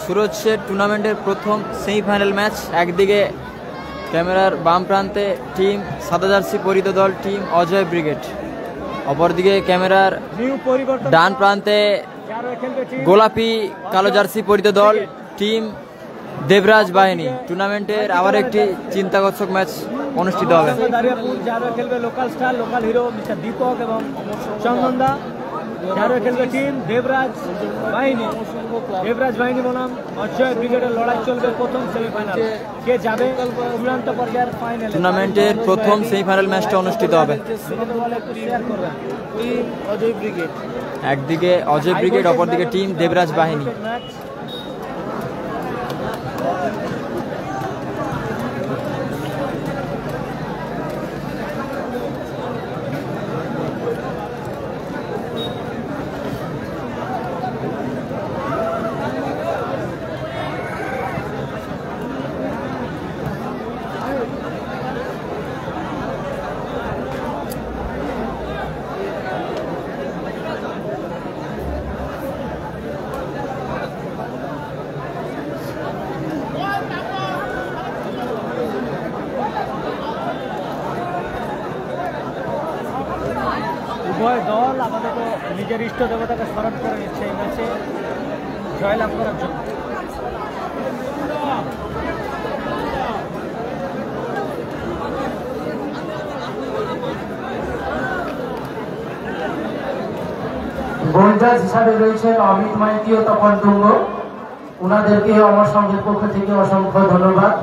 শুরু হচ্ছে টুর্নামেন্টের প্রথম সেমিফাইনাল ম্যাচ। একদিকে ক্যামেরার বাম প্রান্তে টিম সাদা জার্সি পরিহিত দল টিম অজয় ব্রিগেড, অপরদিকে ক্যামেরার ডান প্রান্তে গোলাপি কালো জার্সি পরিহিত দল টিম দেবরাজ বাহিনী। টুর্নামেন্টের আবার একটি চিন্তাকর্ষক ম্যাচ অনুষ্ঠিত হবে। Local star local hero mister Deepak এবং চন্দনদা, খেলবে টিম দেবরাজ বাহিনী। দেবরাজ বাহিনী বনাম অজয় ব্রিগেডের লড়াই চলবে প্রথম সেমিফাইনাল। কে যাবে চূড়ান্ত পর্যায়ের ফাইনালে? টুর্নামেন্টের প্রথম সেমিফাইনাল ম্যাচটা অনুষ্ঠিত হবে। অজয় ব্রিগেড একদিকে অজয় ব্রিগেড, অপরদিকে টিম দেবরাজ বাহিনী। উভয় দল আপাতত নিজের ইষ্ট দেবতাকে স্মরণ করে নিচ্ছে এই ম্যাচে জয়লাভ করার জন্য। গোলজাজ হিসাবে রয়েছেন অমিত মাইতি ও তপন টুঙ্গ, ওনাদেরকে আমার সঙ্গের পক্ষ থেকে অসংখ্য ধন্যবাদ।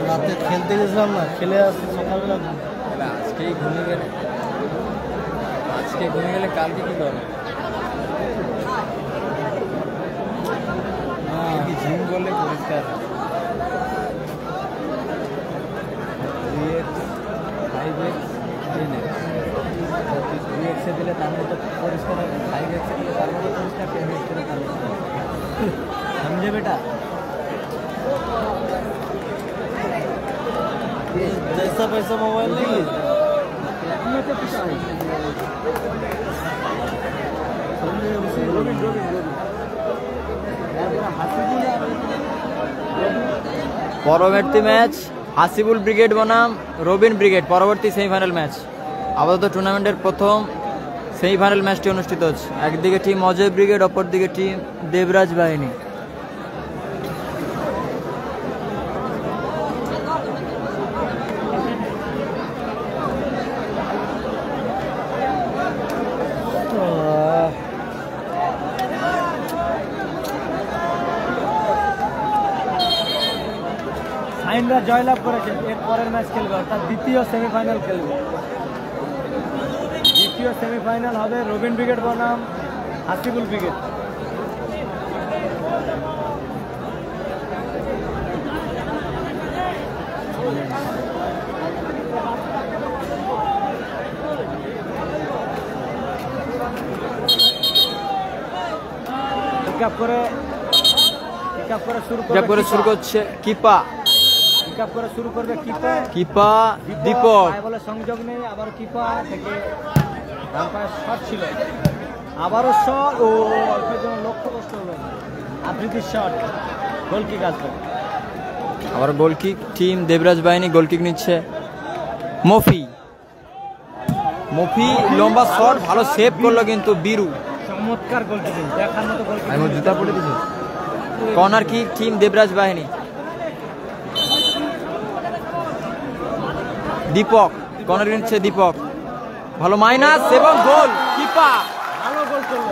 রাতে খেলতে গেছিলাম না, খেলে আসছি সকালবেলা। আজকেই ঘুমিয়ে গেলে, কালকে কি করবে? জিম করলে পরিষ্কার দিলে তাহলে তো পরিষ্কার হবে, 5x দিলে তারপরে পরিষ্কার, 10x দিলে समझे बेटा? जैसा पैसा मोबाइल नहीं है পরবর্তী ম্যাচ হাসিবুল ব্রিগেড বনাম রবিন ব্রিগেড, পরবর্তী সেমিফাইনাল ম্যাচ। আপাতত টুর্নামেন্টের প্রথম সেমিফাইনাল ম্যাচটি অনুষ্ঠিত হচ্ছে। একদিকে টিম অজয় ব্রিগেড, অপরদিকে টিম দেবরাজ বাহিনী। সাইনরা জয়লাভ করেছে, এর পরের ম্যাচ খেলবে, অর্থাৎ দ্বিতীয় সেমিফাইনাল খেলবে। দ্বিতীয় সেমিফাইনাল হবে রবিন ব্রিগেড বনাম হাসিবুল ব্রিগেড। শুরু করছে কিপা, শুরু করবে কিপা দীপক। বলে সংযোগ নেই, আবার কিপা থেকে শট ছিল, আবারও শট। ও অল্পের জন্য লক্ষ্য কষ্ট হলো, আবৃত্তির শট, গোলকিক আসবে। আবার গোলকিক টিম দেবরাজ বাহিনী। গোলকিক নিচ্ছে মফি। লম্বা শট, ভালো সেভ করলো কিন্তু বীরু। চমৎকার গোলকিপিং, দেখার মতো গোলকিপিং। আমি জুতা পড়ে দিয়েছি। কর্নার কিক টিম দেবরাজ বাহিনী। দীপক কর্নার নিচ্ছে, দীপক ভালো মাইনাস এবং গোল। কিপা ভালো গোল করলো,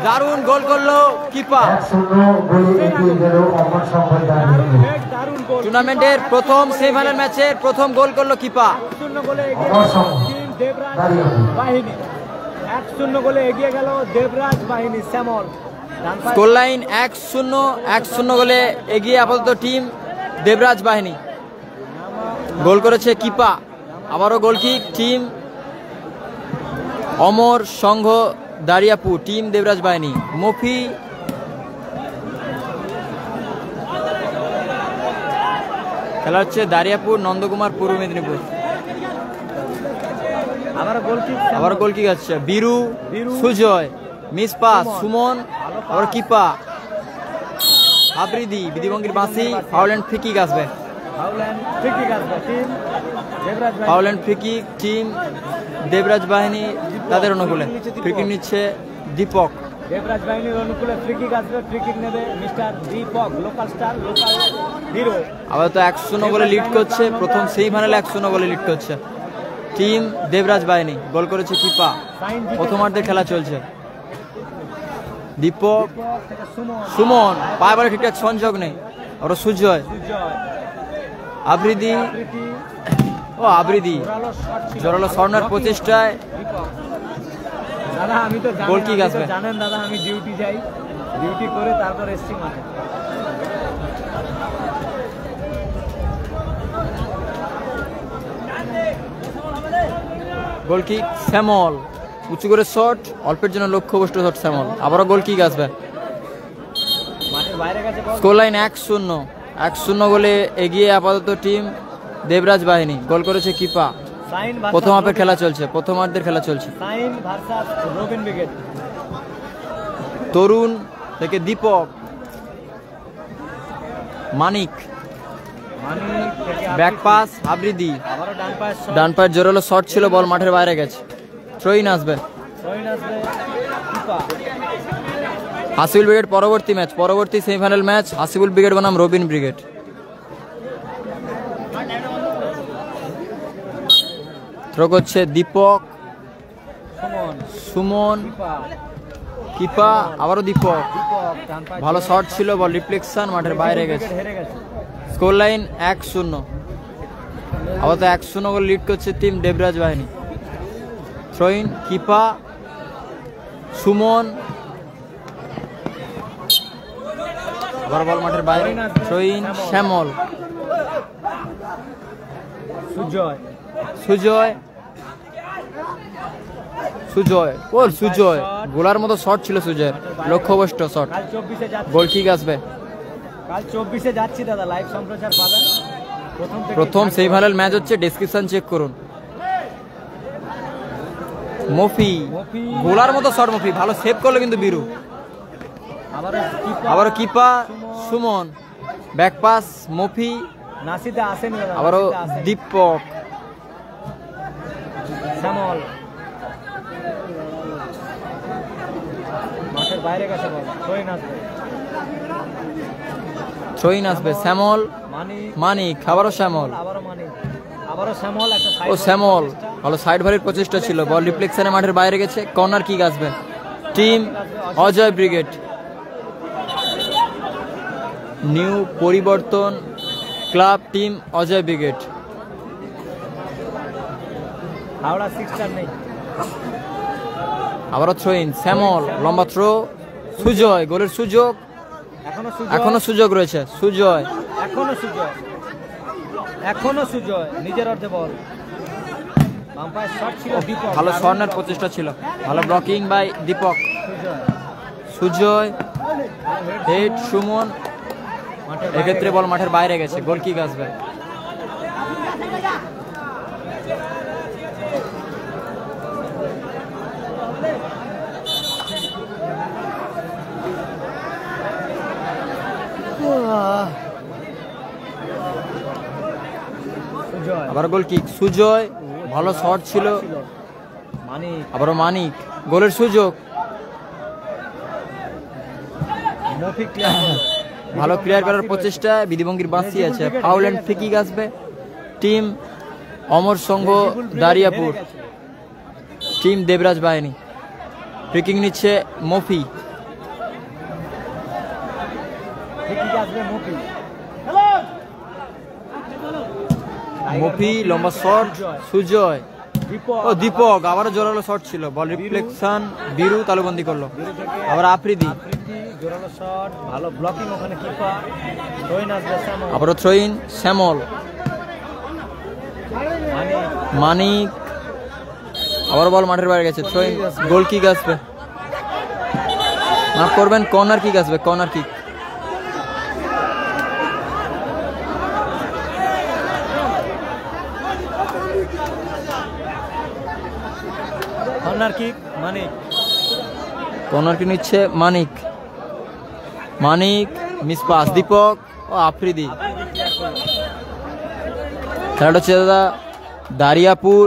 দারুণ গোল করলো কিপা। টুর্নামেন্টের প্রথম সেমিফাইনাল ম্যাচের প্রথম গোল করলো কিপা। 1-0 গোলে বাহিনী, 1-0 গোলে এগিয়ে গেল দেবরাজ বাহিনী। শ্যামল স্কোর লাইন 1-0 গোলে এগিয়ে আপাতত টিম দেবরাজ বাহিনী। গোল করেছে কিপা। আবারও গোলকিক টিম অমর সংঘ দারিয়াপুর, টিম দেবরাজ বাহিনী। মফি খেলা হচ্ছে দারিয়াপুর নন্দকুমার পূর্ব মেদিনীপুর। আবার গোলকিক আছে বীরু, সুজয়, মিস পাস সুমন, আবার কিপা আবৃদি, বিধিভঙ্গির বাঁশি, ফাউল এন্ড ফ্রি কিক আসবে। Foul and free kick team Debraj বাহিনী তাদের অনুকূলে। ফ্রি কিক নিচ্ছে দীপক। দেবরাজ বাহিনীর অনুকূলে ফ্রি কিক আসবে। ফ্রি কিক নেবে mister Deepak, local star, local hero. আবার তো 1-0 গোলে লিড করছে, প্রথম সেমিফাইনালে 1-0 গোলে লিড করছে টিম দেবরাজ বাহিনী। গোল করেছে কিপা। প্রথমার্ধে খেলা চলছে। দীপক, সুমন, পায়ে বলে ঠিকঠাক সংযোগ নেই। আর সুজয়, আবৃদি, ও আবৃদি জোরালো স্বর্ণার প্রচেষ্টায় দাদা আমি তো গোল কিক আসবে। জানেন দাদা আমি ডিউটি যাই, ডিউটি করে তারপর এসছি মাঠে। গোল কিক শ্যামল, উঁচু করে শট, অল্পের জন্য লক্ষ্যভ্রষ্ট শট শ্যামল। আবারও গোল কিক আসবে। মাঠের বাইরে গেছে বল। স্কোর লাইন 1-0 গোলে এগিয়ে আপাতত টিম দেবরাজ বাহিনী। গোল করেছে কিপা। প্রথম হাফের খেলা চলছে, প্রথমার্ধের খেলা চলছে। সাইন ভার্সাস রবিন ব্রিগেড। তরুণ থেকে দীপক, মানিক, ব্যাক পাস আবৃদি, আবারও ডান পাশ, ডান পায়ের জোরালো শট ছিল, বল মাঠের বাইরে গেছে। থ্রোইন আসবে। কিপা। হাসিবুল ব্রিগেড পরবর্তী ম্যাচ, পরবর্তী সেমিফাইনাল ম্যাচ হাসিবুল ব্রিগেড বনাম রবিন ব্রিগেড। থ্রো করছে দীপক, সুমন, কিপা, আবারও দীপক। ভালো শট ছিল, বল রিফ্লেকশন মাঠের বাইরে গেছে। Score line 1-0। আবার তো 1-0 গোল লিড করছে টিম দেবরাজ বাহিনী। থ্রোইন কিপা, সুমন, আবার বল মাঠের বাইরে। থ্রোইন শ্যামল, সুজয়, সুজয় গোলার মতো শট ছিল সুজয়ের, লক্ষ্যভ্রষ্ট শট। গোল কিক আসবে। কাল 24-এ যাচ্ছি দাদা, লাইভ সম্প্রচার পাবেন। প্রথম সেমিফাইনাল ম্যাচ হচ্ছে, ডেসক্রিপশন চেক করুন। মফি, গোলার মতো শট মফি, ভালো সেভ করলো কিন্তু বীরু। আবারও কিপা, সুমন, ব্যাক পাস মফি, নাসিদা আসেনি দাদা। আবারও দীপক, শ্যামল মাঠের বাইরে গেছে বল। থ্রোইন আসবে। শ্যামল, মানিক, আবারও শ্যামল, আবারও শ্যামল। ও শ্যামল, ভালো সাইড ভারির প্রচেষ্টা ছিল, বল রিফ্লেকশনে মাঠের বাইরে গেছে। কর্নার কিক আসবে টিম অজয় ব্রিগেড। নিউ পরিবর্তন club team Ajay brigade. Howrah 6 নেই। আবারও থ্রোইন শ্যামল, লম্বা থ্রো, সুজয়, গোলের সুযোগ, এখনো সুযোগ রয়েছে। সুজয়, এখনো সুজয় নিজের অর্ধে বল। ভালো স্বর্ণের প্রচেষ্টা ছিল, ভালো blocking by Deepak. Sujay, head Suman, এক্ষেত্রে বল মাঠের বাইরে গেছে। গোল কিক আসবে। আবার গোল কিক সুজয়, ভালো শট ছিল, আবারও মানিক, গোলের সুযোগ, ভালো ক্লিয়ার করার প্রচেষ্টা, বিধিভঙ্গির বাঁশি আছে। ফাউল এন্ড ফ্রি কিক আসবে টিম অমর সংঘ দারিয়াপুর, টিম দেবরাজ বাহিনী। ফ্রি কিক নিচ্ছে মফি। মফি, লম্বা শট, সুজয়, ও দীপক, আবারও জোরালো শট ছিল, বল রিফ্লেকশন, বীরু তালুবন্দি করলো। আবার আফ্রিদি, জোরালো শট, ভালো ব্লকিং ওখানে কিপা। আবারও থ্রোইন শ্যামল, মানিক আবার বল মাঠের বাইরে গেছে। থ্রোয়িং গোল কিক আসবে, মাফ করবেন, কর্নার কিক আসবে, কর্নার কিক। কর্নার কিক মানিক, কর্নার কিক নিচ্ছে মানিক। মানিক মিস পাস, দীপক ও আফ্রিদি। খেলাটা হচ্ছে দাদা দারিয়াপুর,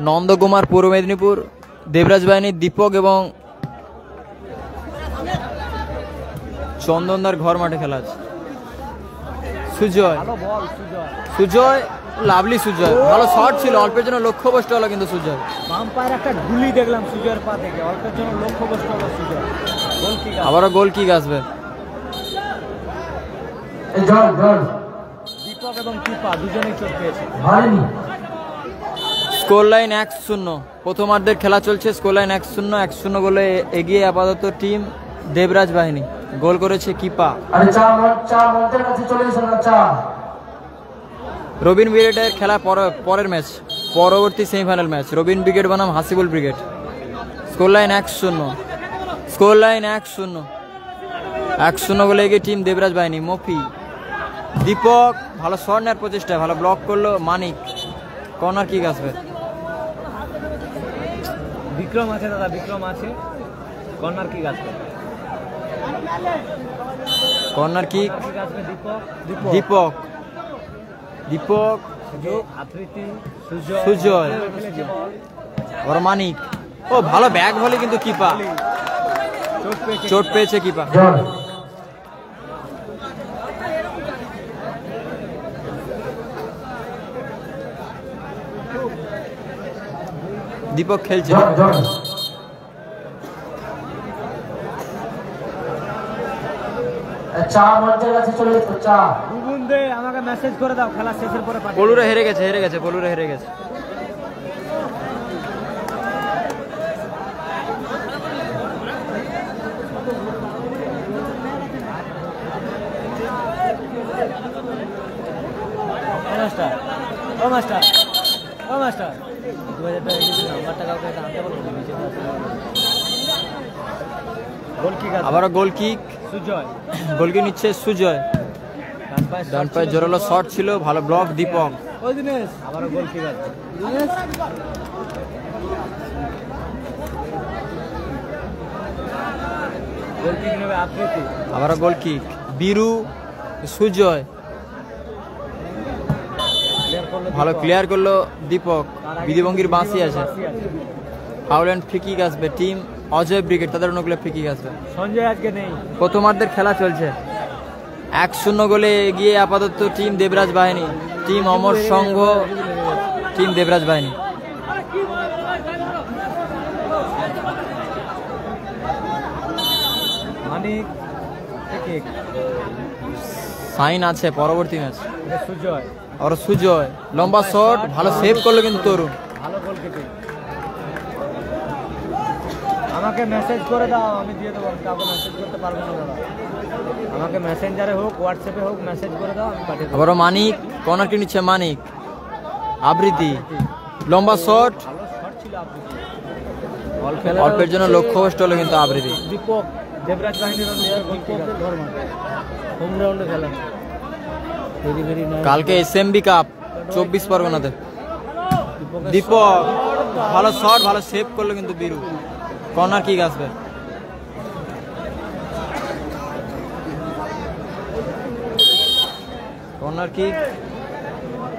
নন্দকুমার, পূর্ব মেদিনীপুর, দেবরাজ বাহিনী, দীপক এবং চন্দনদার ঘর মাঠে খেলা আছে। সুজয়, ভালো বল সুজয়, সুজয় লাভলি সুজয়, ভালো শট ছিল, অল্পের জন্য লক্ষ্যভ্রষ্ট হলো কিন্তু সুজয়। বাম পায়ের একটা ঢুলি দেখলাম সুজয়ের পা থেকে, অল্পের জন্য লক্ষ্যভ্রষ্ট হলো সুজয়। গোল কিক আবারও গোল কিক আসবে। দীপক এবং কিপা দুজনেই চোট পেয়েছে। স্কোর লাইন 1-0, প্রথমার্ধের খেলা চলছে। স্কোর লাইন 1-0, 1-0 গোলে এগিয়ে আপাতত টিম দেবরাজ বাহিনী। গোল করেছে কিপা। রবিন ব্রিগেডের খেলা পরের ম্যাচ, পরবর্তী সেমিফাইনাল ম্যাচ রবিন ব্রিগেড বনাম Hasibul brigade. Score line 1-0, score line 1-0, 1-0 গোলে এগিয়ে টিম দেবরাজ বাহিনী। মফি, দীপক ভালো শট নেওয়ার প্রচেষ্টায়, ভালো ব্লক করলো মানিক। কর্নার কিক আসবে। বিক্রম আছে দাদা, বিক্রম আছে, কর্নার কিক আসবে। কর্নার কিক আসবে দীপক, দীপক, দীপক আফ্রিদি, সুজয়, ওর মানিক। ও ভালো ব্যাক ভলি কিন্তু কিপা, চোট পেয়েছে কিপা। দীপক খেলছে। আমাকে মেসেজ করে দাও, খেলা শেষের পরে পলুরা হেরে গেছে, হেরে গেছে, পলুরা হেরে গেছে। মাস্টার, ও মাস্টার, ও মাস্টার, 2000 টাকা নাম্বারটা কাউকে আনতে বলবো। গোল কিক, আবারও goal kick, Sujay, goal kick নিচ্ছে সুজয়। ডান পায়ে জোরালো শট ছিল, ভালো ব্লক দীপক। আবারও গোল কিক আছে। গোল কিক নেবে আফ্রিদি, আবারও গোল কিক, বীরু, সুজয়, ভালো ক্লিয়ার করলো দীপক। বিধিভঙ্গির বাঁশি আছে। ফাউল অ্যান্ড ফ্রি কিক আসবে টিম অজয় ব্রিগেড, তাদের অনুকূলে ফ্রি কিক আসবে। সঞ্জয় আজকে নেই। প্রথমার্ধের খেলা চলছে, 1-0 গোলে এগিয়ে আপাতত টিম দেবরাজ বাহিনী। টিম অমর সংঘ, টিম দেবরাজ বাহিনী। মানিক, সাইন আছে পরবর্তী ম্যাচ। সুজয়, আর সুজয় লম্বা শট, ভালো সেভ করলো কিন্তু তরুণ। ভালো গোল কিপিং। আমাকে মেসেজ করে দাও, আমি দিয়ে দেবো। আমি কাউকে মেসেজ করতে পারবো না দাদা, আমাকে মেসেঞ্জারে হোক হোয়াটসঅ্যাপে হোক মেসেজ করে দাও, আমি পাঠিয়ে দেবো। আবারও মানিক, কর্নার কিক নিচ্ছে মানিক। আবৃতি লম্বা শট, ভালো শট ছিল আফ্রিদি। অল্পের জন্য লক্ষ্যভ্রষ্ট হলো কিন্তু আবৃতি। দীপক দেবরাজ বাহিনীর হোম গ্রাউন্ডে খেলা। কালকে এসএমবি কাপ 24 পরগনাতে। দীপক ভালো শট, ভালো সেভ করলো কিন্তু বীরু। কর্নার কিক আসবে। Corner kick,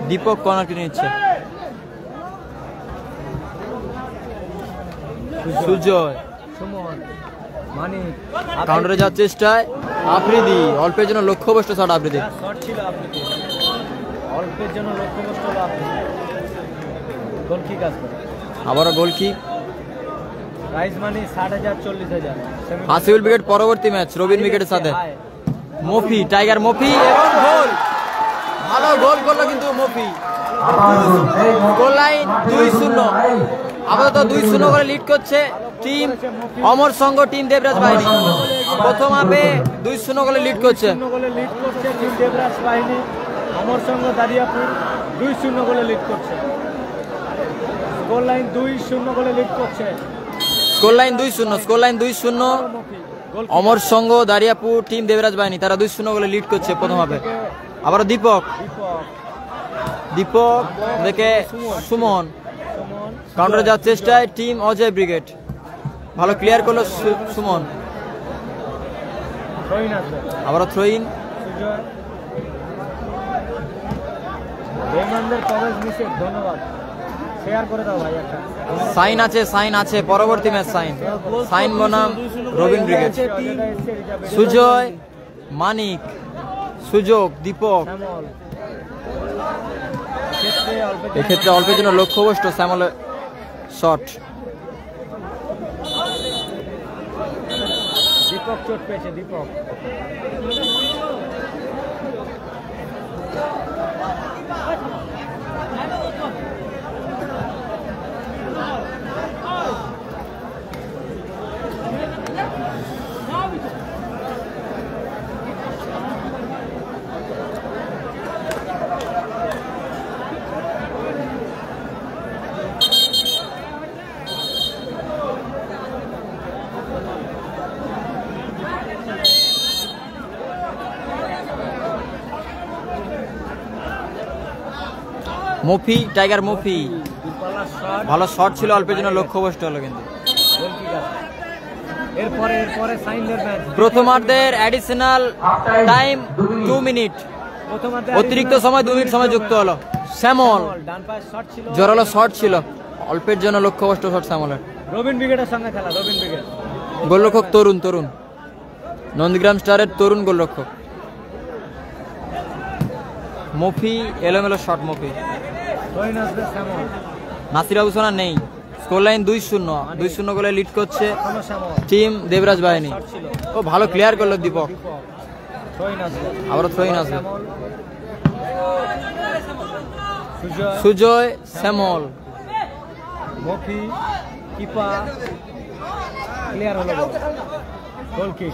Deepak corner kick নিচ্ছে। সুজয়, সুমন, মানিক, কাউন্টারে যাওয়ার চেষ্টায় আফ্রিদি, অল্পের জন্য লক্ষ্যভ্রষ্ট শট আফ্রিদি। শট ছিল আফ্রিদি, অল্পের জন্য লক্ষ্যভ্রষ্ট হলো আফ্রিদি। গোল কিক আসবে। আবারও goal kick. Prize money 60,000, 40,000। Hasibul brigade পরবর্তী ম্যাচ রবিন ব্রিগেডের সাথে। মফি, টাইগার মফি এবং গোল, ভালো গোল করলো কিন্তু মফি। গোল লাইন 2-0, আপাতত 2-0 করে লিড করছে টিম অমর সংঘ, টিম দেবরাজ বাহিনী। প্রথম হাফে 2-0 করে লিড করছে। 2-0 গোলে লিড করছে টিম দেবরাজ বাহিনী। অমর সংঘ দারিয়াপুর 2-0 গোলে লিড করছে। স্কোর লাইন 2-0 গোলে লিড করছে। স্কোর লাইন 2-0 অমর সংঘ দারিয়াপুর টিম দেবরাজ বাহিনী তারা 2-0 গোলে লিড করছে প্রথম হাফে। আবারও দীপক দেখে সুমন কাউন্টারে যাওয়ার চেষ্টায় টিম অজয় ব্রিগেড, ভালো ক্লিয়ার করলো সুমন। আবারও থ্রো ইন। ধন্যবাদ, শেয়ার করে দাও ভাই। একটা সাইন আছে পরবর্তী ম্যাচ সাইন বনাম রবিন ব্রিগেড। সুজয়, মানিক, সুযোগ, দীপক, এক্ষেত্রে অল্পের জন্য লক্ষ্যভ্রষ্ট স্যামলের শট। দীপক চোট পেয়েছে। দীপক মফি, টাইগার মফি, ভালো শট ছিল, অল্পের জন্য লক্ষ্যভ্রষ্ট হলো। কিন্তু এরপরে সাইনদের ম্যাচ। প্রথমার্ধের অ্যাডিশনাল টাইম 2 মিনিট, অতিরিক্ত সময় 2 মিনিট সময় যুক্ত হলো। শ্যামল জোরালো শট ছিল, অল্পের জন্য লক্ষ্যভ্রষ্ট শট শ্যামলের। রবিন ব্রিগেডের সঙ্গে খেলা। রবিন ব্রিগেড গোলরক্ষক তরুণ নন্দীগ্রাম স্টারের তরুণ গোলরক্ষক। মফি এলোমেলো শট। মফি নাসির আবু সোনা নেই। স্কোর লাইন 2-0 গোলে লিড করছে টিম দেবরাজ বাহিনী। ও ভালো ক্লিয়ার করলো দীপক। আবারও থ্রো ইন আসবে। সুজয়, শ্যামল, মফি, কিপা ক্লিয়ার হলো। গোল কিক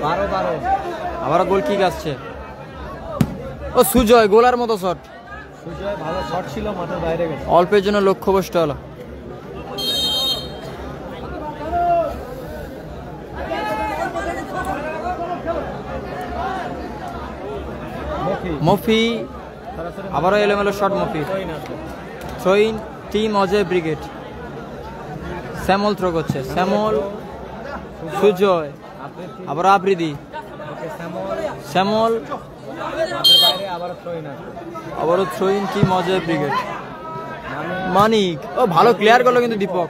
12 আবারও গোল কিক আসছে। ও সুজয় গোলার মতো শট। সুজয় ভালো শট ছিল, মাঠের বাইরে গেছে, অল্পের জন্য লক্ষ্যভ্রষ্ট হলো। মফি আবারও এলোমেলো shot. Mofi throw in team Ajay brigade. Shyamal throw করছে। শ্যামল, সুজয়, আবার আফ্রিদি, শ্যামল, আবারও throw in team Ajay brigade. Manik, ও ভালো ক্লিয়ার করলো কিন্তু Dipak.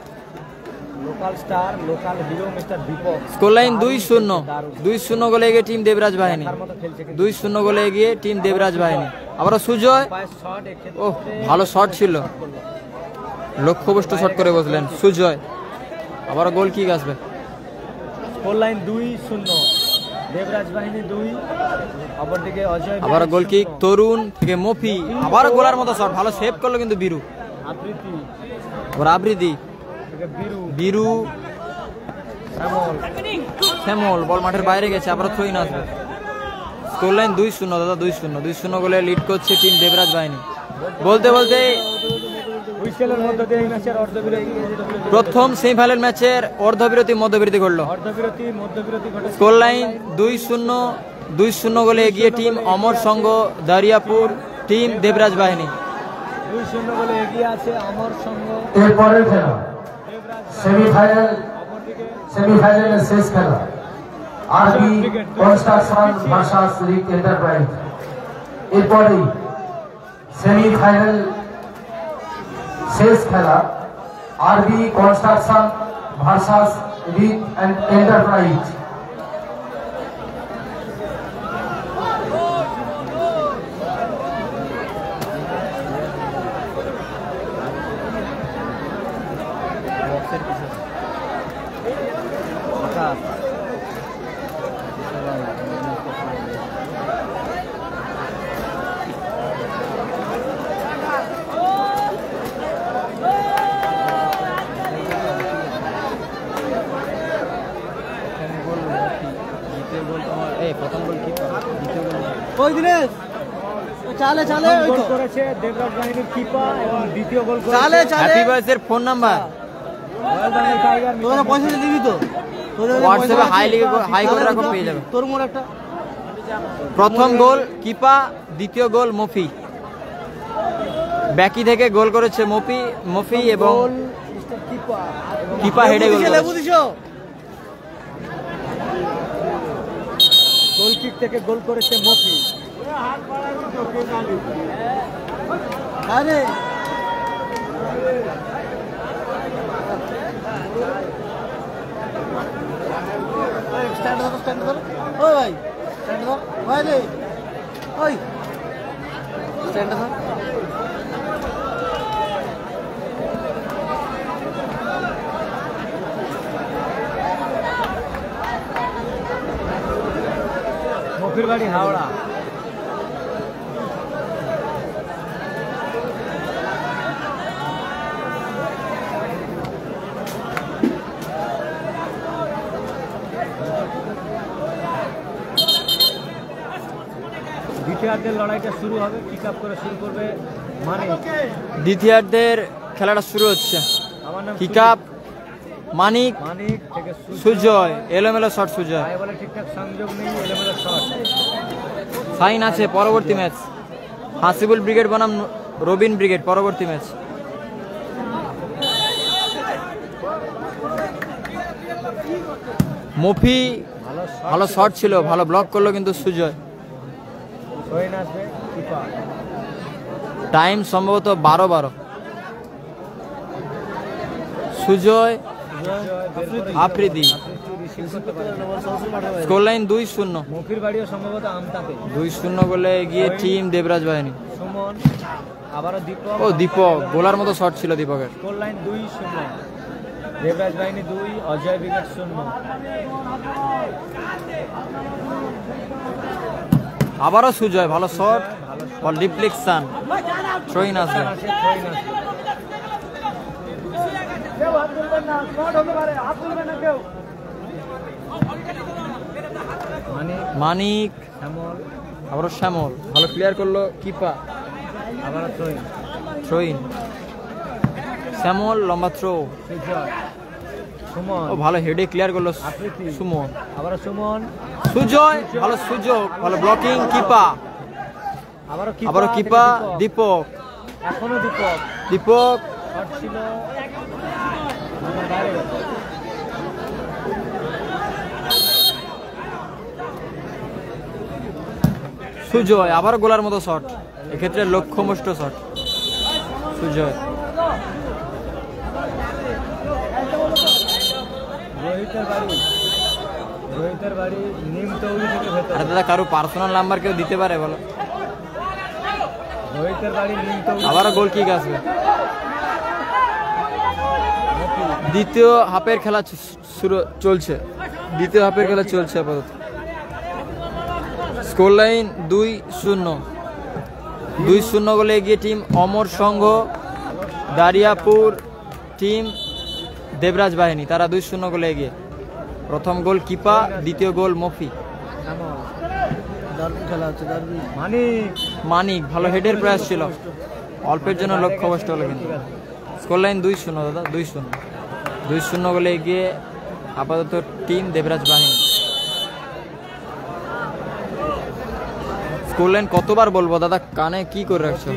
Local star, local hero mister Dipak. Score line 2-0 গোলে এগিয়ে টিম দেবরাজ বাহিনী। 2-0 গোলে এগিয়ে টিম দেবরাজ বাহিনী। আবারও সুজয়, ও ভালো শট ছিল, লক্ষ্যভ্রষ্ট শট করে বসলেন সুজয়। আবারও গোল কিক আসবে। স্কোর লাইন 2-0 দেবরাজ বাহিনী 2। অপরদিকে অজয়। আবারও গোল কিক তরুণ থেকে মফি। আবারও গোলার মতো শট, ভালো সেভ করলো কিন্তু বীরু। আবার আফ্রিদি, বীরু, শ্যামল, বল মাঠের বাইরে গেছে। আবারও থ্রো ইন আসবে। স্কোর লাইন 2-0 দাদা, 2-0 গোলে লিড করছে টিম দেবরাজ বাহিনী। বলতে প্রথম সেমিফাইনাল ম্যাচের অর্ধবিরতি মধ্যবিরতি ঘটলো। স্কোর লাইন 2-0 গোলে এগিয়ে টিম অমর সংঘ দারিয়াপুর টিম দেবরাজ বাহিনী। 2-0 গোলে এগিয়ে আছে অমর সংঘ। এরপরের খেলা সেমিফাইনালের শেষ খেলা আরবি কনস্ট্রাকশন ভার্সাস রিক এন্টারপ্রাইজ। এরপরেই সেমিফাইনাল শেষ খেলা আরবি কনস্ট্রাকশন ভার্সাস রিক এন্টারপ্রাইজ। ওই দিনেশ গোল করেছে দেবরাজ বাহিনীর কিপার এবং দ্বিতীয় গোল করেছে হ্যাপি বয়েজের phone number royal Bengal tiger. তোরা পয়সা দিবি তো? হোয়াটসঅ্যাপে হাই করে রাখো, পেয়ে যাবে। তোর মোর একটা প্রথম গোল কিপা, দ্বিতীয় গোল মফি। ব্যাকি থেকে গোল করেছে মফি এবং কিপা হেডে গোল লেবু করেছে। দিছো? গোল কিক থেকে গোল করেছে মফি। আরে স্ট্যান্ড ধরো ওই ভাই, স্ট্যান্ড ধর ভাই রে, ওই স্ট্যান্ড ধর। মফির বাড়ি হাওড়া। দ্বিতীয়ার্ধের লড়াইটা শুরু হবে, পিক আপ করে শুরু করবে মানে দ্বিতীয়ার্ধের খেলাটা শুরু হচ্ছে। আমার নাম কিক আপ মানিক মানিক থেকে সুজয়, এলোমেলো শট সুজয়। বলে ঠিকঠাক সংযোগ নেই, এলোমেলো শট। ফাইন আছে পরবর্তী ম্যাচ। হাসিবুল ব্রিগেড বনাম রবিন ব্রিগেড পরবর্তী ম্যাচ। মফি ভালো শট ছিল, ভালো ব্লক করলো কিন্তু সুজয়। সোহেন আসবে কিপার। টাইম সম্ভবত 12-12। Sujay Afridi, score line 2-0। মফির বাড়িও সম্ভবত আমতাতে। 2-0 গোলে এগিয়ে টিম দেবরাজ বাহিনী। সুমন আবারও দীপক। ও দীপক, গোলার মতো শট ছিল দীপকের। Score line 2-0। দেবরাজ বাহিনী 2, অজয় ব্রিগেড 0। আবারও সুজয়, ভালো শট, বল ডিফ্লেকশন, থ্রোইন আছে। মানিক, আবারও শ্যামল, ভালো ক্লিয়ার করলো কিপা, আবারও থ্রোইন। শ্যামল লম্বা থ্রো, সুমন ও ভালো হেডে ক্লিয়ার করলো সুমন। আবারও সুমন, সুজয়, ভালো সুযোগ, ভালো ব্লকিং কিপা, আবারও কিপা, দীপক, এখনো দীপক শট ছিল। সুজয় আবার গোলার মতো শট, এক্ষেত্রে লক্ষ্যমুষ্ট শট সুজয়। রোহিতের বাড়ি নিমতৌলি থেকে ভেতরে। আরে দাদা, কারো পার্সোনাল নাম্বার কেউ দিতে পারে বলো? রোহিতের বাড়ি নিমতৌলি। আবারও গোল কিক আসবে। দ্বিতীয় হাফের খেলা শুরু চলছে, দ্বিতীয় হাফের খেলা চলছে আপাতত। স্কোর লাইন 2-0 গোলে এগিয়ে টিম অমর সংঘ দারিয়াপুর, টিম দেবরাজ বাহিনী, তারা 2-0 গোলে এগিয়ে। প্রথম গোল কিপা, দ্বিতীয় গোল মফি। মানিক ভালো হেডের প্রয়াস ছিল, অল্পের জন্য লক্ষ্যভ্রষ্ট হলো কিন্তু। স্কোর লাইন 2-0 দাদা, 2-0 গোলে এগিয়ে আপাতত টিম দেবরাজ বাহিনী। স্কোর লাইন কতবার বলবো দাদা, কানে কি করে রাখছো?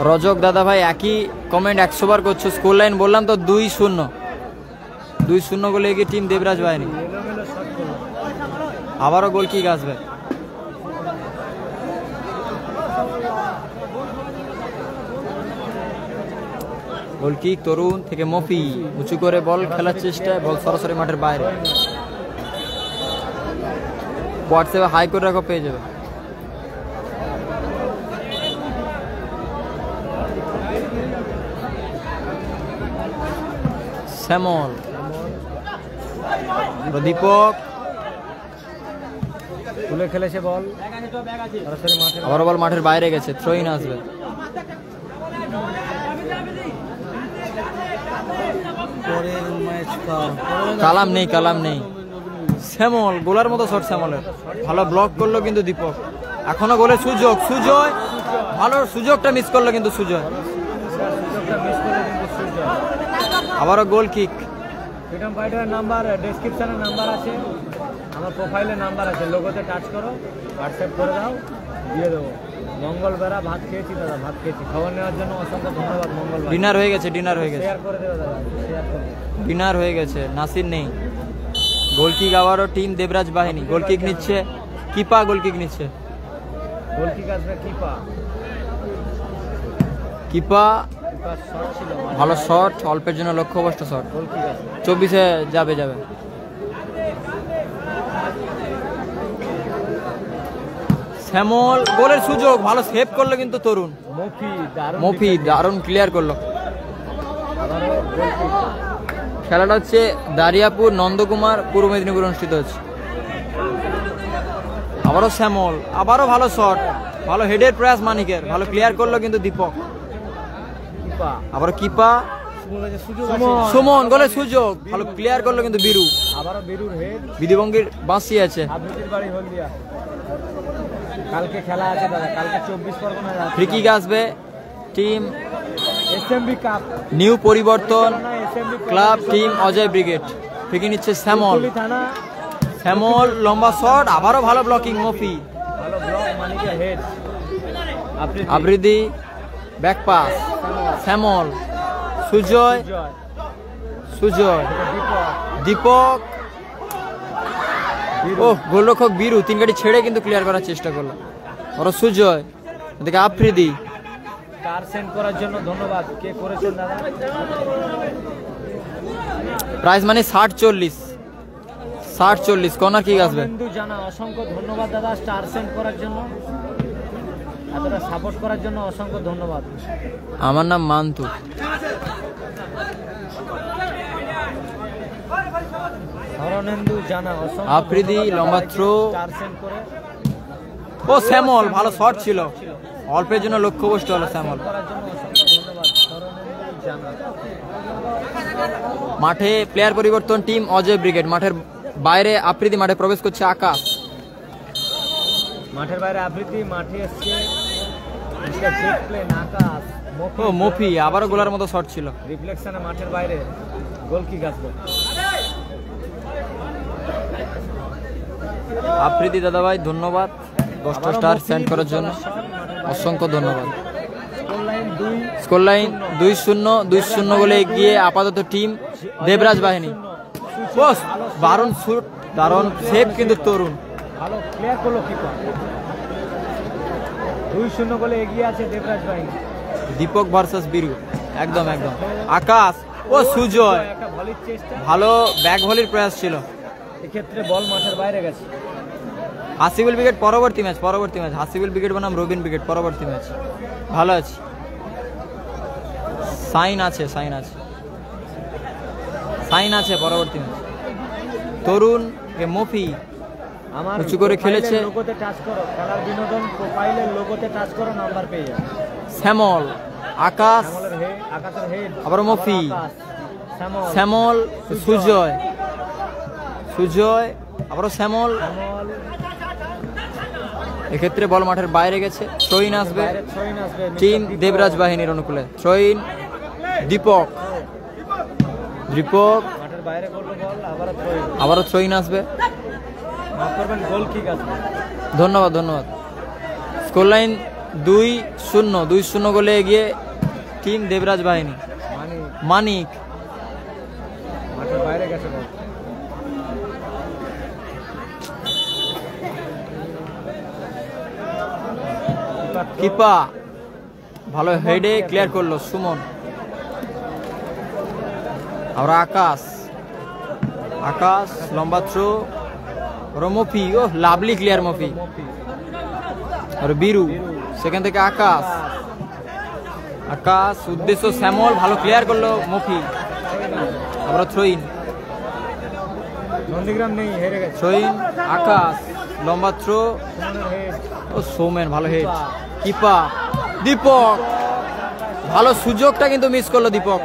রজক দাদা ভাই একই কমেন্ট 100 বার করছো। স্কোর লাইন বললাম তো 2-0 গোলে এগিয়ে টিম দেবরাজ বাহিনী। আবারও গোল কিক আসবে। গোল কিক তরুণ থেকে মফি, উঁচু করে বল খেলার চেষ্টায়, বল সরাসরি মাঠের বাইরে। হোয়াটসঅ্যাপে হাই করে রাখো, পেয়ে যাবে। শ্যামল, দীপক তুলে খেলেছে বল, আবার বল মাঠের বাইরে গেছে, থ্রোইন আসবে। কালাম নেই, শ্যামল গোলার মতো শট শ্যামলের, ভালো ব্লক করলো কিন্তু দীপক। এখনো গোলের সুযোগ, সুজয় ভালো সুযোগটা মিস করলো কিন্তু সুজয়। আবারও গোল কিক। ফ্রিডম ফাইটারের নাম্বার ডেসক্রিপশনে নাম্বার আছে, আমার প্রোফাইলে নাম্বার আছে, লোগোতে টাচ করো, হোয়াটসঅ্যাপ করে দাও, দিয়ে দেবো। মঙ্গলবেলা ভাত খেয়েছি দাদা, ভাত খেয়েছি। খবর নেওয়ার জন্য অসংখ্য ধন্যবাদ। মঙ্গলবার ডিনার হয়ে গেছে, ডিনার হয়ে গেছে, শেয়ার করে দেবে দাদা, শেয়ার করে ডিনার হয়ে গেছে। নাসির নেই। গোল কিক আবারও টিম দেবরাজ বাহিনী। গোল কিক নিচ্ছে কিপা, গোল কিক নিচ্ছে গোল কিক আসবে কিপা। কিপা শট ছিল, ভালো শট, অল্পের জন্য লক্ষ্যভ্রষ্ট শট। গোল কিক আসবে 24-এ যাবে যাবে। শ্যামল গোলের সুযোগ, ভালো সেভ করলো কিন্তু তরুণ। মফি দারুণ ক্লিয়ার করলো। খেলাটা হচ্ছে দারিয়াপুর নন্দকুমার পূর্ব মেদিনীপুর অনুষ্ঠিত হচ্ছে। আবারও শ্যামল, আবারও ভালো শট, ভালো হেডের প্রয়াস মানিকের, ভালো ক্লিয়ার করলো কিন্তু দীপক। আবারও কিপা, সুমন গোলের সুযোগ, ভালো ক্লিয়ার করলো কিন্তু বীরু। আবারও বীরুর হেড, বিধিভঙ্গির বাঁশি আছে। আবৃতির বাড়ি হলদিয়া। কালকে খেলা আছে দাদা, কালকে 24 পরগনা ফ্রি কিক আসবে টিম এসএমবি কাপ, নিউ পরিবর্তন club team Ajay brigade. Free kick নিচ্ছে শ্যামল, থানা। শ্যামল লম্বা শট, আবারও ভালো ব্লকিং মফি। ভালো ব্লক মানিকের হেড, আবৃদি ব্যাক পাস, শ্যামল, সুজয়, সুজয়, দীপক। ও গোলরক্ষক বীরু 3 গাড়ি ছেড়ে কিন্তু ক্লিয়ার করার চেষ্টা করলো। ওরা সুজয়, এদিকে আফ্রিদি। কার সেন্ড করার জন্য ধন্যবাদ। কে করেছেন দাদা? প্রাইস মানে 60-40, 60-40। কর্নার কিক আসবে। বন্ধু জানা অসংখ্য ধন্যবাদ দাদা, স্টার সেন্ড করার জন্য, এতটা সাপোর্ট করার জন্য অসংখ্য ধন্যবাদ। আমার নাম মান্তু। হরনেন্দু জানা অসংখ্য আফ্রিদি লম্বা থ্রো, স্টার সেন্ড করে। ও শ্যামল ভালো শট ছিল, অল্পের জন্য লক্ষ্যভ্রষ্ট হলো শ্যামল। করার জন্য অসংখ্য ধন্যবাদ হরনেন্দু জানা। মাঠে প্লেয়ার পরিবর্তন টিম অজয় ব্রিগেড। মাঠের বাইরে আফ্রিদি, মাঠে প্রবেশ করছে আকাশ। মাঠের বাইরে আবৃত্তি, মাঠে এসছে মিস্টার জেট প্লেন আকাশ। ও মফি আবারও গোলার মতো শট ছিল। রিফ্লেকশনে মাঠের বাইরে গোল কিক আসবে। আফ্রিদি দাদাভাই ধন্যবাদ 10টা স্টার সেন্ড করার জন্য, অসংখ্য ধন্যবাদ। স্কোর লাইন 2-0 গোলে এগিয়ে আপাতত টিম দেবরাজ বাহিনী। দারুণ শুট, দারুণ সেভ কিন্তু তরুণ। ভালো ক্লিয়ার করলো কিপার। 2-0 গোলে এগিয়ে আছে দেবরাজ বাহিনী। দীপক ভার্সেস বীরু, একদম একদম। আকাশ, ও সুজয়, একটা ভলির চেষ্টা, ভালো ব্যাক ভলির প্রয়াস ছিল। এক্ষেত্রে বল মাঠের বাইরে গেছে। হাসিবুল ব্রিগেড পরবর্তী ম্যাচ, হাসিবুল ব্রিগেড বনাম রবিন ব্রিগেড পরবর্তী ম্যাচ। ভালো আছে, সাইন আছে পরবর্তী ম্যাচ। তরুণ মফি আমার উঁচু করে খেলেছে। লোগোতে টাচ করো, খেলার বিনোদন প্রোফাইলের লোগোতে টাচ করো, নাম্বার পেয়ে যাবে। শ্যামল, আকাশ, আকাশের হেড, আবার মফি, শ্যামল, শ্যামল, সুজয়, আবারও শ্যামল। এক্ষেত্রে বল মাঠের বাইরে গেছে। থ্রোইন আসবে টিম দেবরাজ বাহিনীর অনুকূলে। থ্রোইন দীপক, মাঠের বাইরে করলো বল, আবারও থ্রোইন আসবে। মাফ করবেন, গোল কিক আসবে। ধন্যবাদ। স্কোর লাইন 2-0 গোলে এগিয়ে টিম দেবরাজ বাহিনী। মানিক মাঠের বাইরে গেছে বল। কিপা ভালো হেডে ক্লিয়ার করলো সুমন। আমরা আকাশ লম্বা থ্রো, মফি, ও লাভলি ক্লিয়ার মফি। আর বীরু, সেখান থেকে আকাশ উদ্দেশ্য শ্যামল, ভালো ক্লিয়ার করলো মফি। আবার থ্রোইন, নন্দীগ্রাম নেই, হেরে গেছে। থ্রোইন আকাশ লম্বা থ্রো, ও সৌমেন ভালো হেড। কিপা দীপক, ভালো সুযোগটা কিন্তু মিস করলো দীপক।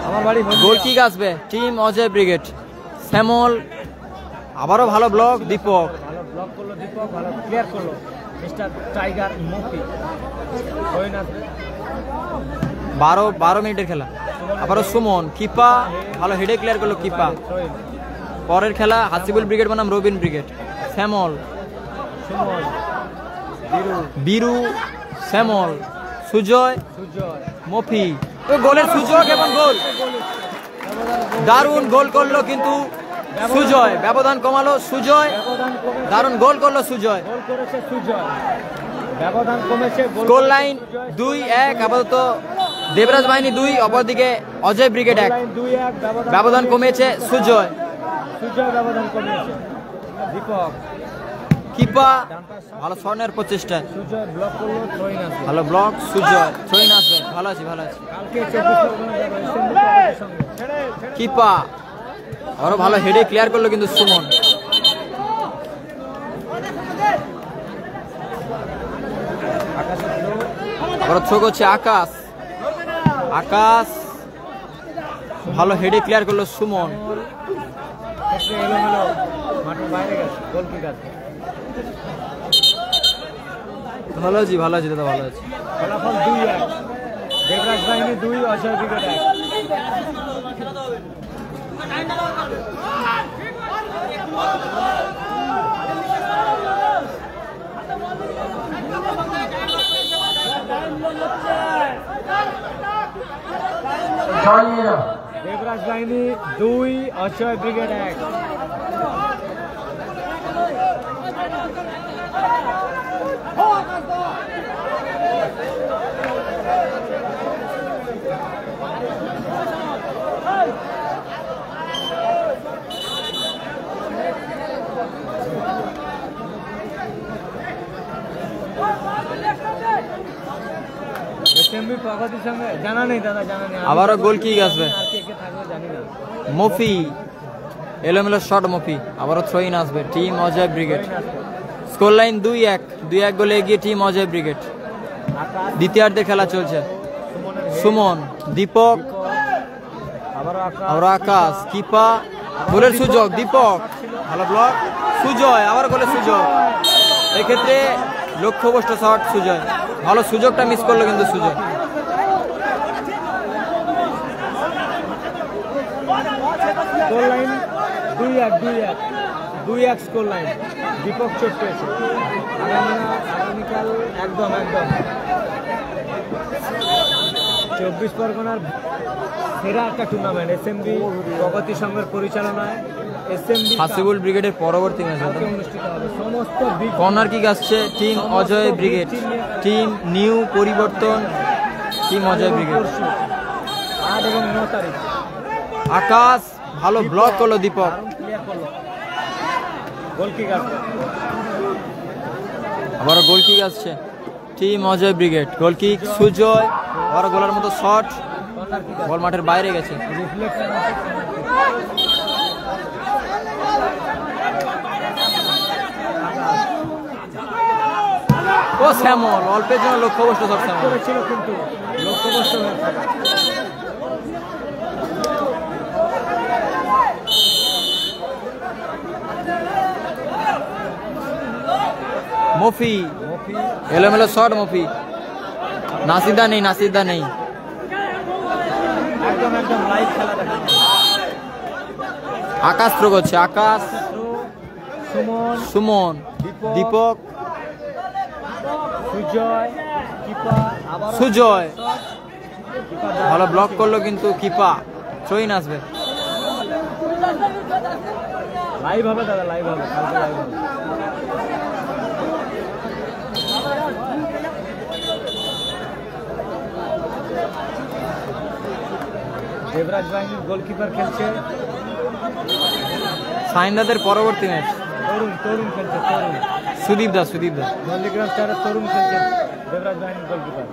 আমার বাড়ি গোল কিক আসবে টিম অজয় ব্রিগেড। শ্যামল, আবারও ভালো ব্লক দীপক, ভালো ব্লক করলো দীপক, ভালো ক্লিয়ার করলো মিস্টার টাইগার মফি। হয়ে আসবে 12 মিনিটের খেলা। আবারও সুমন, কিপা ভালো হেডে ক্লিয়ার করলো কিপা। পরের খেলা হাসিবুল ব্রিগেড বনাম রবিন ব্রিগেড। শ্যামল, সুমন, বীরু, শ্যামল, সুজয়, সুজয়, মফি, গোলের সুযোগ এবং গোল। দারুণ গোল করলো কিন্তু সুজয়, ব্যবধান কমালো সুজয়, ব্যবধান কমে দারুণ গোল করলো সুজয়। গোল করেছে সুজয়, ব্যবধান কমেছে। গোল লাইন 2-1, আপাতত দেবরাজ বাহিনী 2, অপরদিকে অজয় ব্রিগেড 1। 2-1 ব্যবধান কমেছে সুজয়। সুজয় ব্যবধান কমেছে। দীপক, কিপা ভালো স্বর্ণের প্রচেষ্টা, সুজয় ব্লক করলো, থ্রোইন আসবে। ভালো ব্লক সুজয়, থ্রোইন আসবে। ভালো আছি, ভালো আছি। কালকে 24 পরগনা যাবে এসএমবি ক্লাবের সঙ্গে। কিপা আরো ভালো হেডে ক্লিয়ার করলো কিন্তু সুমন। আবার থ্রো করছে আকাশ, আকাশ ভালো হেডে ক্লিয়ার করলো সুমন। ক্ষেত্রে এলোমেলো মাঠের বাইরে গেছে, গোল কিক আছে। ভালো আছি, ভালো আছি দাদা, ভালো আছি। ফলাফল 2-1, দেবরাজ বাহিনী 2, অজয় ব্রিগেড 1। দেবরাজ বাহিনী 2, অজয় ব্রিগেড 1। এসএমবি প্রগতির সঙ্গে জানা নেই দাদা, জানা নেই। আবারও গোল কিক আসবে। আর কে কে থাকবে জানি না। মফি এলোমেলো শট মফি, আবারও থ্রোইন আসবে team Ajay brigade. Score line 2-1 গোলে এগিয়ে টিম অজয় ব্রিগেড। আকাশ, দ্বিতীয়ার্ধের খেলা চলছে। সুমনের হেড, সুমন, দীপক, আবারও আকাশ, আবার আকাশ, কিপা, গোলের সুযোগ দীপক, ভালো ব্লক সুজয়, আবার গোলের সুযোগ। এক্ষেত্রে লক্ষ্যভ্রষ্ট শট সুজয়, ভালো সুযোগটা মিস করলো কিন্তু Sujay. Score line 2-1 score line. Deepak চোট পেয়েছে। আগামীকাল একদম 24 পরগনার সেরা একটা টুর্নামেন্ট এসএমবি প্রগতি সংঘের পরিচালনায় এসএমবি হাসিবুল ব্রিগেডের পরবর্তী ম্যাচ অনুষ্ঠিত হবে। সমস্ত কর্নার কিক আসছে team Ajay brigade, team new পরিবর্তন, টিম অজয় ব্রিগেড। 8 এবং 9 তারিখ। আকাশ ভালো ব্লক করলো দীপক, ক্লিয়ার করলো, গোল কিক আসবে। আবারও গোল কিক আসছে team Ajay brigade. Goal kick Sujay, আবার গোলার মতো শট, কর্নার কিক বল মাঠের বাইরে গেছে। রিফ্লেকশন ও শ্যামল অল্পের জন্য লক্ষ্যভ্রষ্ট শট শ্যামল। করেছিল কিন্তু লক্ষ্যভ্রষ্ট হয়েছে। মফি এলোমেলো শট মফি, নাসিদা নেই, নাসিদা নেই। একদম লাইভ খেলা দেখা। আকাশ থ্রো করছে, আকাশ, সুমন, সুমন, দীপক, সুজয়, কিপা, আবার সুজয় ভালো ব্লক করলো কিন্তু কিপা। থ্রোইন আসবে। লাইভ হবে দাদা, লাইভ হবে, কালকে লাইভ হবে। দেবরাজ বাহিনীর গোলকিপার খেলছে সাইন্দাদের পরবর্তী ম্যাচ। তরুণ খেলছে, তরুণ সুদীপ দা, নন্দীগ্রাম স্টারের তরুণ খেলছে দেবরাজ বাহিনীর গোলকিপার।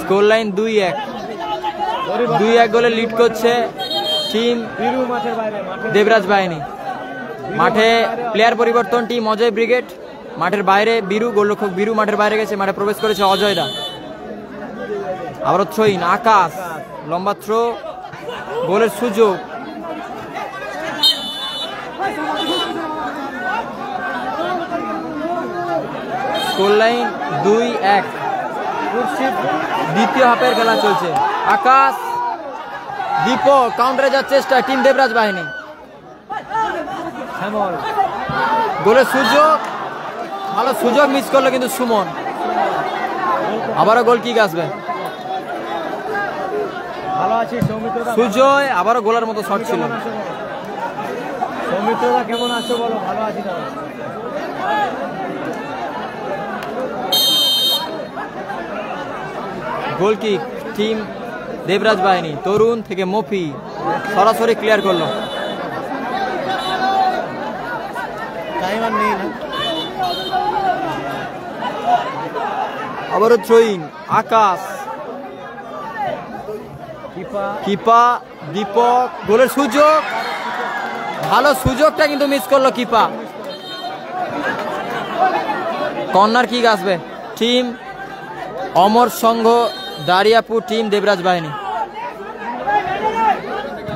স্কোর লাইন 2-1 গোলে লিড করছে টিম বীরু মাঠের বাইরে, দেবরাজ বাহিনী। মাঠে প্লেয়ার পরিবর্তন টিম অজয় ব্রিগেড। মাঠের বাইরে বীরু, গোলরক্ষক বীরু মাঠের বাইরে গেছে, মাঠে প্রবেশ করেছে অজয় দা। আবারও থ্রোইন, আকাশ লম্বা থ্রো, গোলের সুযোগ। Score line 2-1। দ্বিতীয় হাফের খেলা চলছে। আকাশ, দীপক কাউন্টারে যাওয়ার চেষ্টা টিম দেবরাজ বাহিনী। গোলের সুযোগ, ভালো সুযোগ মিস করলো কিন্তু সুমন। আবারও গোল কিক আসবে। ভালো আছে সুজয়, আবারও গোলার মতো শট ছিল। সৌমিত্রদা কেমন আছো বলো? ভালো আছি না। গোল কিক টিম দেবরাজ বাহিনী। তরুণ থেকে মফি সরাসরি ক্লিয়ার করলো। টাইম আর নেই না। আবারও থ্রোইন। আকাশ, কিপা, দীপক গোলের সুযোগ, ভালো সুযোগটা কিন্তু মিস করলো কিপা। কর্নার কিক আসবে টিম অমর সংঘ দারিয়াপুর টিম দেবরাজ বাহিনী।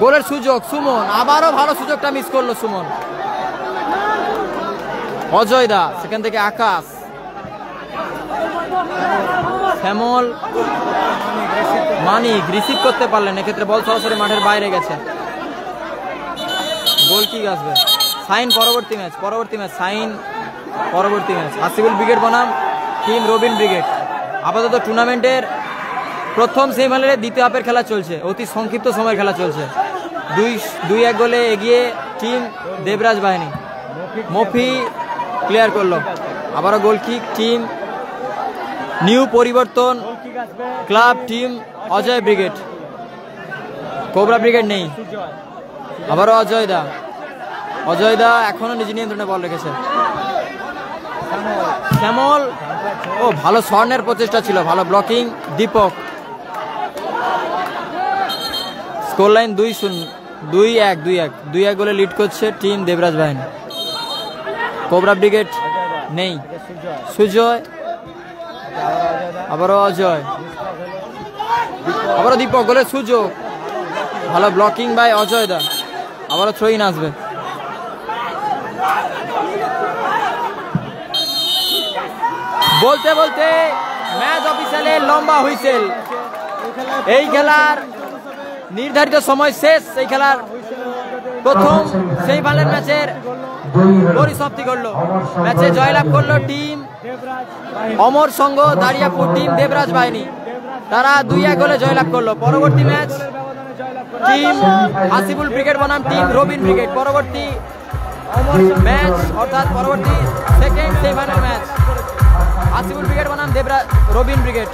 গোলের সুযোগ সুমন, আবারও ভালো সুযোগটা মিস করলো সুমন। অজয় দা, সেখান থেকে আকাশ, শ্যামল, মানিক রিসিভ করতে পারলেন, এক্ষেত্রে বল সরাসরি মাঠের বাইরে গেছে। গোল কিক আসবে সাইন। পরবর্তী ম্যাচ সাইন। পরবর্তী ম্যাচ হাসিবুল ব্রিগেড বনাম টিম রবিন ব্রিগেড। আপাতত টুর্নামেন্টের প্রথম সেমিফাইনালের দ্বিতীয় হাফের খেলা চলছে। অতি সংক্ষিপ্ত সময়ের খেলা চলছে। 2-1 গোলে এগিয়ে টিম দেবরাজ বাহিনী। মফি ক্লিয়ার করলো। আবারও গোল কিক টিম নিউ পরিবর্তন club team Ajay brigade. Cobra brigade নেই। আবারও অজয় দা এখনো নিজ নিয়ন্ত্রণে বল রেখেছে। শ্যামল, ও ভালো স্বর্ণের প্রচেষ্টা ছিল, ভালো ব্লকিং দীপক। স্কোর লাইন 2-1 গোলে লিড করছে টিম দেবরাজ বাহিনী। কোবরা ব্রিগেড নেই। সুজয়, আবারও অজয়, আবারও দীপক গোলের সুযোগ, ভালো ব্লকিং বাই অজয় দা। আবারও থ্রোইন আসবে। বলতে বলতে ম্যাচ অফিসিয়ালে লম্বা হুইসেল। এই খেলার নির্ধারিত সময় শেষ। এই খেলার প্রথম সেমিফাইনাল ম্যাচের পরিসমাপ্তি করলো। ম্যাচে জয়লাভ করলো টিম অমর সংঘ দারিয়াপুর টিম দেবরাজ বাহিনী। তারা 2-1 গোলে জয়লাভ করলো। পরবর্তী ম্যাচ টিম হাসিবুল ব্রিগেড বনাম টিম রবিন ব্রিগেড। পরবর্তী ম্যাচ অর্থাৎ পরবর্তী second semifinal match Hasibul brigade বনাম রবিন ব্রিগেড।